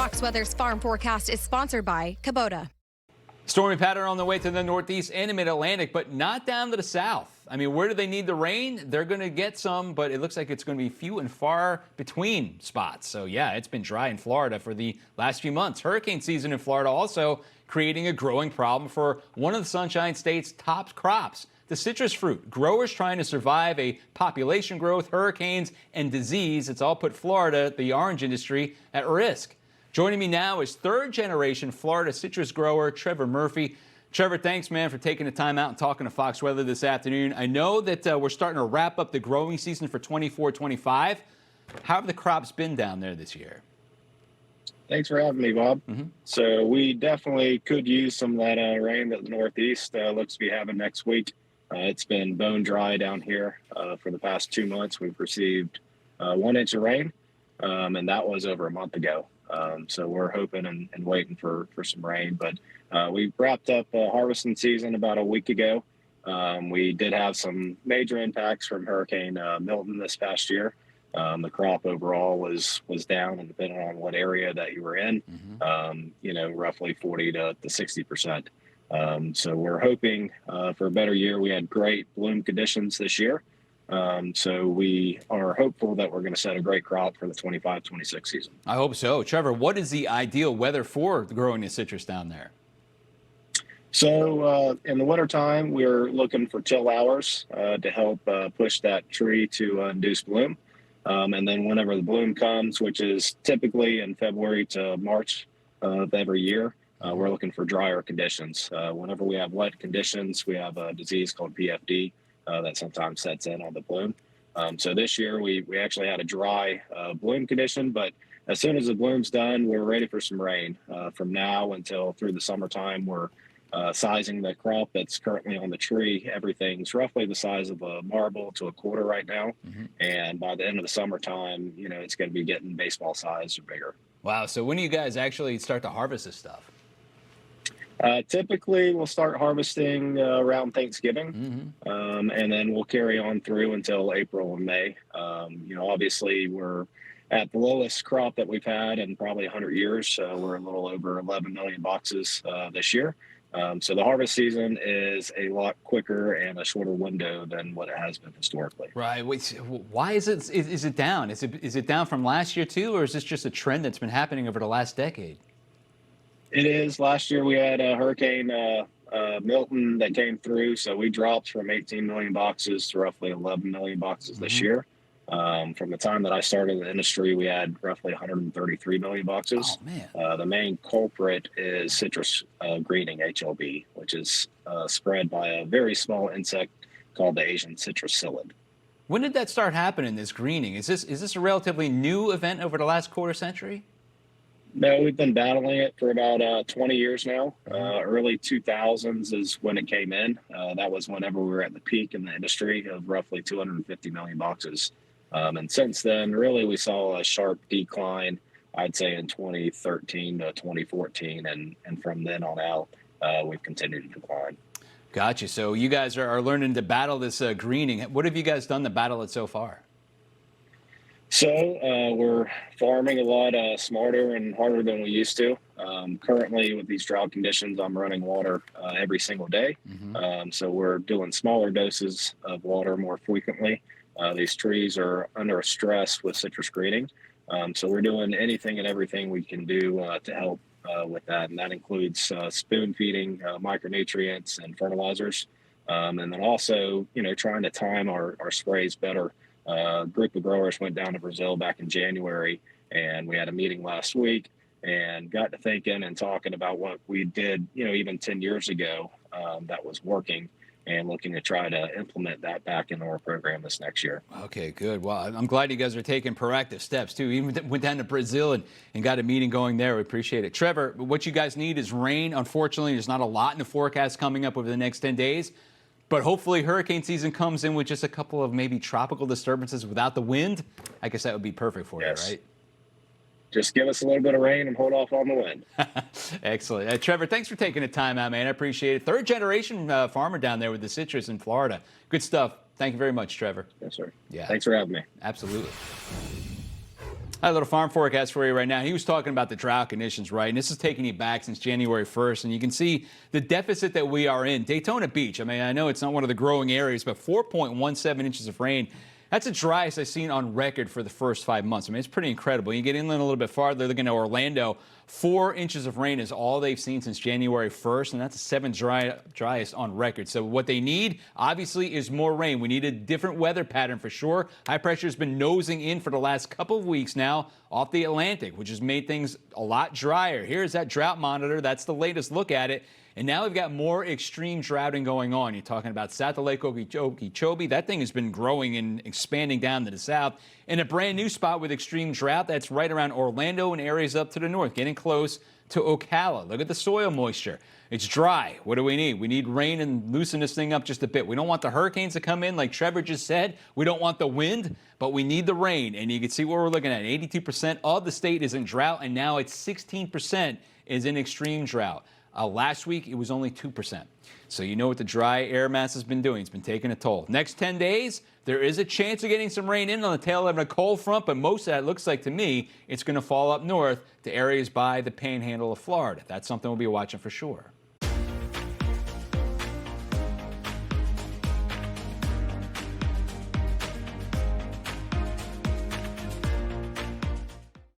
Fox Weather's farm forecast is sponsored by Kubota. Stormy pattern on the way to the Northeast and the Mid-Atlantic, but not down to the South. I mean, where do they need the rain? They're going to get some, but it looks like it's going to be few and far between spots. So, yeah, it's been dry in Florida for the last few months. Hurricane season in Florida also creating a growing problem for one of the Sunshine State's top crops, the citrus fruit. Growers trying to survive a population growth, hurricanes, and disease. It's all put Florida, the orange industry, at risk. Joining me now is third-generation Florida citrus grower Trevor Murphy. Trevor, thanks, man, for taking the time out and talking to Fox Weather this afternoon. I know that we're starting to wrap up the growing season for 24-25. How have the crops been down there this year? Thanks for having me, Bob. So we definitely could use some of that rain that the Northeast looks to be having next week. It's been bone dry down here for the past 2 months. We've received 1 inch of rain, and that was over a month ago. So we're hoping and waiting for some rain. But we wrapped up harvesting season about a week ago. We did have some major impacts from Hurricane Milton this past year. The crop overall was down, and depending on what area that you were in, roughly 40 to 60%. So we're hoping for a better year. We had great bloom conditions this year. So we are hopeful that we're going to set a great crop for the 25-26 season. I hope so. Trevor, what is the ideal weather for growing the citrus down there? So in the wintertime, we're looking for chill hours to help push that tree to induce bloom. And then whenever the bloom comes, which is typically in February to March of every year, we're looking for drier conditions. Whenever we have wet conditions, we have a disease called PFD that sometimes sets in on the bloom. So this year we actually had a dry bloom condition, but as soon as the bloom's done, we're ready for some rain. From now until through the summertime, we're sizing the crop that's currently on the tree. Everything's roughly the size of a marble to a quarter right now. And by the end of the summertime, it's going to be getting baseball size or bigger. Wow. So when do you guys actually start to harvest this stuff? Typically, we'll start harvesting around Thanksgiving, and then we'll carry on through until April and May. Obviously, we're at the lowest crop that we've had in probably 100 years. We're a little over 11 million boxes this year. So the harvest season is a lot quicker and a shorter window than what it has been historically. Right. Wait, why is it down? Is it down from last year too, or is this just a trend that's been happening over the last decade? It is. Last year we had a Hurricane Milton that came through, so we dropped from 18 million boxes to roughly 11 million boxes this year. From the time that I started in the industry, we had roughly 133 million boxes. Oh, man. The main culprit is citrus greening, HLB, which is spread by a very small insect called the Asian citrus psyllid. When did that start happening, this greening? Is this a relatively new event over the last quarter century? No, we've been battling it for about 20 years now. Early 2000s is when it came in. That was whenever we were at the peak in the industry of roughly 250 million boxes. And since then, really, we saw a sharp decline, I'd say, in 2013 to 2014. And from then on out, we've continued to decline. Gotcha. So you guys are learning to battle this greening. What have you guys done to battle it so far? So we're farming a lot smarter and harder than we used to. Currently, with these drought conditions, I'm running water every single day. So we're doing smaller doses of water more frequently. These trees are under stress with citrus greening. So we're doing anything and everything we can do to help with that. And that includes spoon feeding micronutrients and fertilizers. And then also, trying to time our sprays better. A group of growers went down to Brazil back in January, and we had a meeting last week and got to thinking and talking about what we did, even 10 years ago that was working, and looking to try to implement that back into our program this next year. Okay, good. Well, I'm glad you guys are taking proactive steps, too. Even went down to Brazil and got a meeting going there. We appreciate it. Trevor, what you guys need is rain. Unfortunately, there's not a lot in the forecast coming up over the next 10 days. But hopefully hurricane season comes in with just a couple of maybe tropical disturbances without the wind. I guess that would be perfect for you, right? Just give us a little bit of rain and hold off on the wind. Excellent. Trevor, thanks for taking the time out, man. I appreciate it. Third generation farmer down there with the citrus in Florida. Good stuff. Thank you very much, Trevor. Yes, sir. Yeah. Thanks for having me. Absolutely. I have a little farm forecast for you right now. He was talking about the drought conditions, right? And this is taking you back since January 1st. And you can see the deficit that we are in. Daytona Beach, I mean, I know it's not one of the growing areas, but 4.17 inches of rain. That's the driest I've seen on record for the first 5 months. I mean, it's pretty incredible. You get inland a little bit farther, looking at Orlando, 4 inches of rain is all they've seen since January 1st, and that's the 7th driest on record. So what they need, obviously, is more rain. We need a different weather pattern for sure. High pressure has been nosing in for the last couple of weeks now off the Atlantic, which has made things a lot drier. Here's that drought monitor. That's the latest look at it. And now we've got more extreme droughting going on. You're talking about south of Lake Okeechobee. That thing has been growing and expanding down to the south. And a brand new spot with extreme drought that's right around Orlando and areas up to the north, getting close to Ocala. Look at the soil moisture. It's dry. What do we need? We need rain and loosen this thing up just a bit. We don't want the hurricanes to come in like Trevor just said. We don't want the wind, but we need the rain. And you can see what we're looking at. 82% of the state is in drought, and now it's 16% is in extreme drought. Last week, it was only 2%. So you know what the dry air mass has been doing. It's been taking a toll. Next 10 days, there is a chance of getting some rain in on the tail end of a cold front, but most of that looks like to me it's going to fall up north to areas by the panhandle of Florida. That's something we'll be watching for sure.